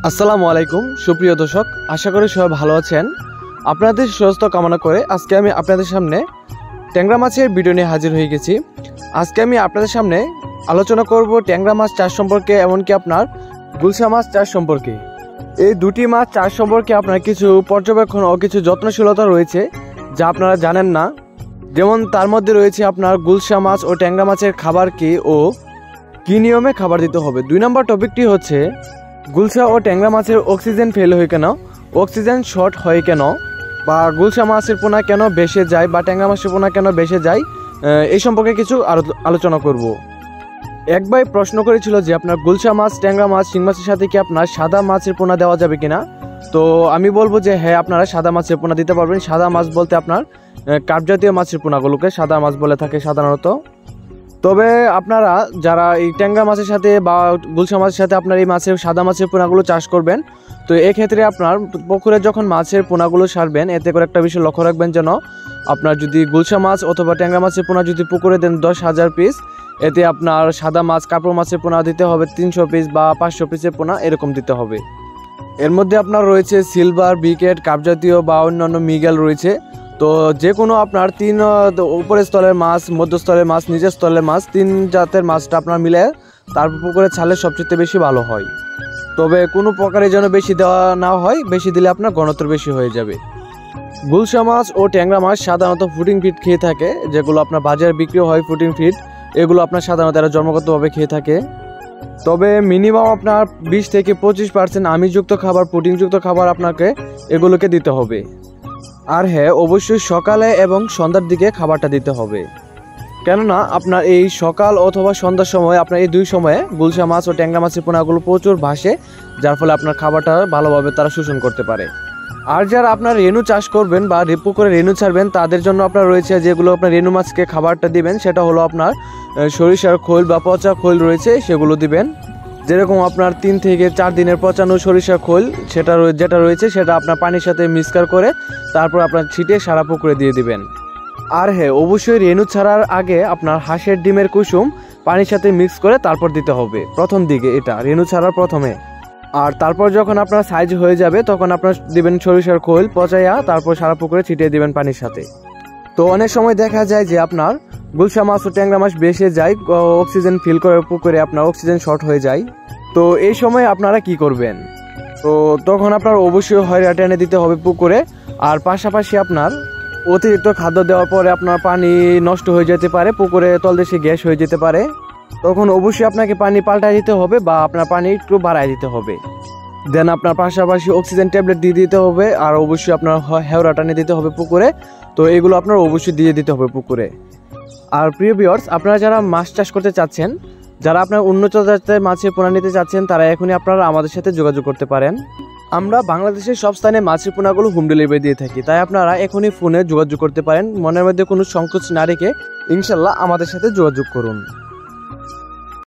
আসসালামু আলাইকুম সুপ্রিয় দর্শক, আশা করি সবাই ভালো আছেন। আপনাদের সুস্বাস্থ্য কামনা করে আজকে আমি আপনাদের সামনে ট্যাংরা মাছের ভিডিও নিয়ে হাজির হয়ে গেছি। আজকে আমি আপনাদের সামনে আলোচনা করব ট্যাংরা মাছ চাষ সম্পর্কে, এমনকি আপনার গুলশা মাছ চাষ সম্পর্কে। এই দুটি মাছ চাষ সম্পর্কে আপনার কিছু পর্যবেক্ষণ ও কিছু যত্নশীলতা রয়েছে যা আপনারা জানেন না। যেমন তার মধ্যে রয়েছে আপনার গুলশা মাছ ও ট্যাংরা মাছের খাবার কি ও কী নিয়মে খাবার দিতে হবে। 2 নম্বর টপিকটি হচ্ছে গুলশা ও ট্যাংরা মাছের অক্সিজেন ফেল হয় কেন, অক্সিজেন শর্ট হয় কেন, বা গুলশা মাছের পোনা কেন বেসে যায় বা ট্যাংরা মাছের পোনা কেন বেসে যায়, এই সম্পর্কে কিছু আলোচনা করব। এক ভাই প্রশ্ন করেছিল যে আপনার গুলশা মাছ, ট্যাংরা মাছ, শিং মাছের সাথে কি আপনার সাদা মাছের পোনা দেওয়া যাবে কিনা। তো আমি বলবো যে হ্যাঁ, আপনারা সাদা মাছের পোনা দিতে পারবেন। সাদা মাছ বলতে আপনার কার্প জাতীয় মাছের পোনাগুলোকে সাদা মাছ বলে থাকে সাধারণত। তবে আপনারা যারা এই ট্যাংরা মাছের সাথে বা গুলশা মাছের সাথে আপনার এই মাছের সাদা মাছের পোনাগুলো চাষ করবেন, তো এক্ষেত্রে আপনার পুকুরে যখন মাছের পোনাগুলো সারবেন, এতে করে একটা বিষয় লক্ষ্য রাখবেন যেন আপনার যদি গুলশা মাছ অথবা ট্যাংরা মাছের পোনা যদি পুকুরে দেন 10,000 পিস, এতে আপনার সাদা মাছ কাপড় মাছের পোনা দিতে হবে 300 পিস বা 500 পিসের পোনা এরকম দিতে হবে। এর মধ্যে আপনার রয়েছে সিলভার, বিকেট, কাপ জাতীয় বা অন্যান্য মৃগেল রয়েছে। তো যে কোনো আপনার 3 উপরের স্তরের মাছ, মধ্যস্তরের মাছ, নিচের স্তরের মাছ, 3 জাতের মাছটা আপনার মিলে তারপর পুকুরে ছাড়লে সবচেয়ে বেশি ভালো হয়। তবে কোনো প্রকারে যেন বেশি দেওয়া না হয়, বেশি দিলে আপনার ঘনত্ব বেশি হয়ে যাবে। গুলশা মাছ ও ট্যাংরা মাছ সাধারণত ফুটিং ফিড খেয়ে থাকে, যেগুলো আপনার বাজারে বিক্রি হয় ফুটিং ফিড, এগুলো আপনার সাধারণত এরা জন্মগতভাবে খেয়ে থাকে। তবে মিনিমাম আপনার 20 থেকে 25% আমিষযুক্ত খাবার, প্রোটিনযুক্ত খাবার আপনাকে এগুলোকে দিতে হবে। আর হ্যাঁ, অবশ্যই সকালে এবং সন্ধ্যার দিকে খাবারটা দিতে হবে, কেননা আপনার এই সকাল অথবা সন্ধ্যার সময় আপনার এই 2 সময়ে গুলশা মাছ ও ট্যাংরা মাছের পোনাগুলো প্রচুর ভাসে, যার ফলে আপনার খাবারটা ভালোভাবে তারা শোষণ করতে পারে। আর যারা আপনার রেণু চাষ করবেন বা পুকুরে রেণু ছাড়বেন, তাদের জন্য আপনার রয়েছে যেগুলো আপনার রেণু মাছকে খাবারটা দিবেন, সেটা হলো আপনার সরিষার খোল বা পচা খোল রয়েছে, সেগুলো দিবেন। যেরকম আপনার 3 থেকে 4 দিনের পচানো সরিষার খোল যেটা রয়েছে সেটা আপনার পানির সাথে মিক্সচার করে তারপর আপনার ছিটিয়ে সারা পুকুরে দিয়ে দিবেন। আর হ্যাঁ, অবশ্যই রেণু ছাড়ার আগে আপনার হাঁসের ডিমের কুসুম পানির সাথে মিক্স করে তারপর দিতে হবে প্রথম দিকে, এটা রেণু ছাড়ার প্রথমে। আর তারপর যখন আপনার সাইজ হয়ে যাবে তখন আপনার দিবেন সরিষার খোল পচাইয়া, তারপর সারা পুকুরে ছিটিয়ে দিবেন পানির সাথে। তো অনেক সময় দেখা যায় যে আপনার গুলশা মাছ ও ট্যাংরা মাছ বেসে যায়, অক্সিজেন ফিল করে পুকুরে আপনার অক্সিজেন শর্ট হয়ে যায়। তো এই সময় আপনারা কি করবেন? তো তখন আপনার অবশ্যই হয়রা টেনে দিতে হবে পুকুরে। আর পাশাপাশি আপনার অতিরিক্ত খাদ্য দেওয়ার পরে আপনার পানি নষ্ট হয়ে যেতে পারে, পুকুরে তলদেশে গ্যাস হয়ে যেতে পারে, তখন অবশ্যই আপনাকে পানি পাল্টায় দিতে হবে বা আপনার পানি একটু বাড়ায় দিতে হবে। দেন আপনার পাশাপাশি অক্সিজেন ট্যাবলেট দিয়ে দিতে হবে, আর অবশ্যই আপনার হেওরা টানে দিতে হবে পুকুরে। তো এগুলো আপনার অবশ্যই দিয়ে দিতে হবে পুকুরে। আর প্রিয় ভিউয়ার্স, আপনারা যারা মাছ চাষ করতে চাচ্ছেন, যারা আপনার উন্নত জাতের মাছের পোনা নিতে চাচ্ছেন, তারা এখনই আপনারা আমাদের সাথে যোগাযোগ করতে পারেন। আমরা বাংলাদেশের সব স্থানে মাছের পোনাগুলো হোম ডেলিভারি দিয়ে থাকি, তাই আপনারা এখনই ফোনে যোগাযোগ করতে পারেন। মনের মধ্যে কোনো সংকোচ না রেখে ইনশাল্লাহ আমাদের সাথে যোগাযোগ করুন।